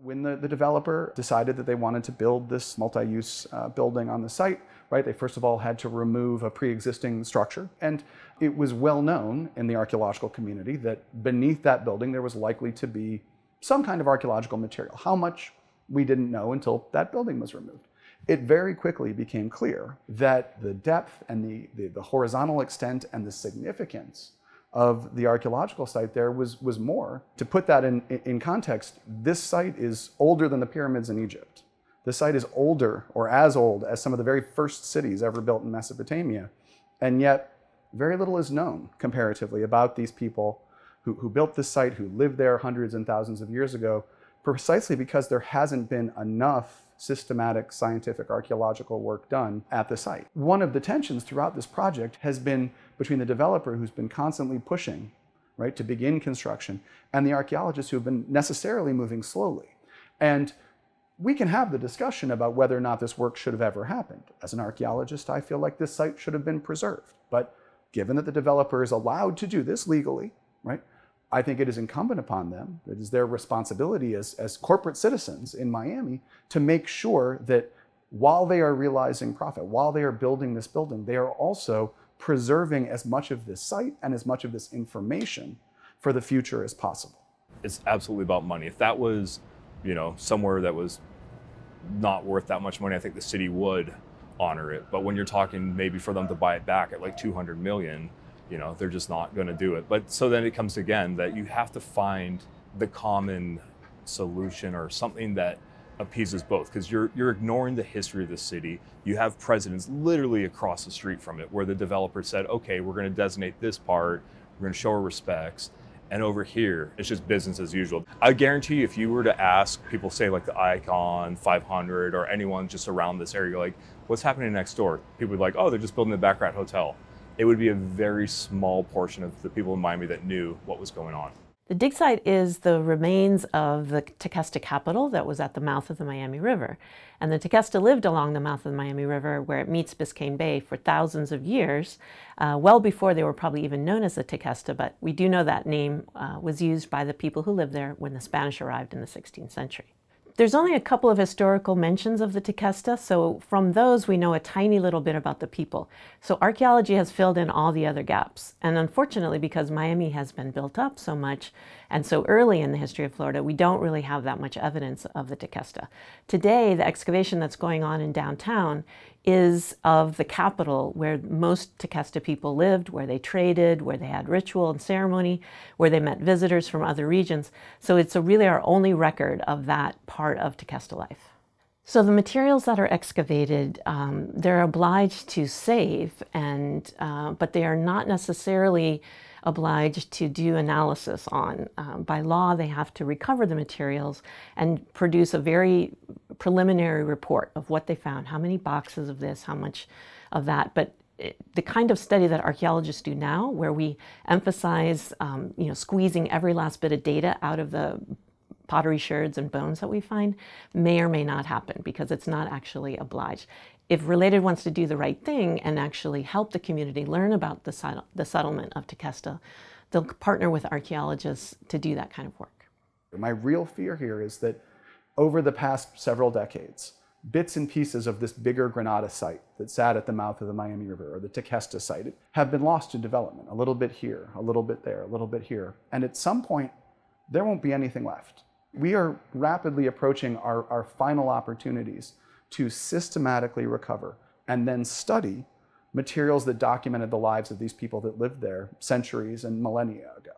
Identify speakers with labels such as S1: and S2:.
S1: When the developer decided that they wanted to build this multi-use building on the site, right, they first of all had to remove a pre-existing structure. And it was well known in the archaeological community that beneath that building there was likely to be some kind of archaeological material. How much, we didn't know until that building was removed. It very quickly became clear that the depth and the horizontal extent and the significance of the archaeological site there was more. To put that in context, this site is older than the pyramids in Egypt. The site is older, or as old, as some of the very first cities ever built in Mesopotamia. And yet, very little is known comparatively about these people who built this site, who lived there hundreds and thousands of years ago, precisely because there hasn't been enough systematic scientific archaeological work done at the site. One of the tensions throughout this project has been between the developer, who's been constantly pushing, right, to begin construction, and the archaeologists who have been necessarily moving slowly. And we can have the discussion about whether or not this work should have ever happened. As an archaeologist, I feel like this site should have been preserved. But given that the developer is allowed to do this legally, right, I think it is incumbent upon them, it is their responsibility as corporate citizens in Miami to make sure that while they are realizing profit, while they are building this building, they are also preserving as much of this site and as much of this information for the future as possible.
S2: It's absolutely about money. If that was, somewhere that was not worth that much money, I think the city would honor it. But when you're talking maybe for them to buy it back at like 200 million, they're just not going to do it. But so then it comes again that you have to find the common solution or something that appeases both, because you're ignoring the history of the city. You have presidents literally across the street from it where the developer said, okay, we're going to designate this part, we're going to show our respects, and over here it's just business as usual. I guarantee you, if you were to ask people, say like the Icon 500 or anyone just around this area, like, what's happening next door? People would be like, oh, they're just building the Baccarat Hotel. It would be a very small portion of the people in Miami that knew what was going on.
S3: The dig site is the remains of the Tequesta capital that was at the mouth of the Miami River. And the Tequesta lived along the mouth of the Miami River where it meets Biscayne Bay for thousands of years, well before they were probably even known as the Tequesta, but we do know that name was used by the people who lived there when the Spanish arrived in the 16th century. There's only a couple of historical mentions of the Tequesta, so from those we know a tiny little bit about the people. So archaeology has filled in all the other gaps. And unfortunately, because Miami has been built up so much and so early in the history of Florida, we don't really have that much evidence of the Tequesta. Today, the excavation that's going on in downtown is of the capital where most Tequesta people lived, where they traded, where they had ritual and ceremony, where they met visitors from other regions. So it's really our only record of that part of Tequesta life. So the materials that are excavated, they're obliged to save, but they are not necessarily obliged to do analysis on. By law, they have to recover the materials and produce a very preliminary report of what they found, how many boxes of this, how much of that. But the kind of study that archaeologists do now, where we emphasize squeezing every last bit of data out of the pottery sherds and bones that we find, may or may not happen because it's not actually obliged. If Related wants to do the right thing and actually help the community learn about the settlement of Tequesta, they'll partner with archaeologists to do that kind of work.
S1: My real fear here is that over the past several decades, bits and pieces of this bigger Granada site that sat at the mouth of the Miami River, or the Tequesta site, have been lost to development. A little bit here, a little bit there, a little bit here. And at some point, there won't be anything left. We are rapidly approaching our final opportunities to systematically recover and then study materials that documented the lives of these people that lived there centuries and millennia ago.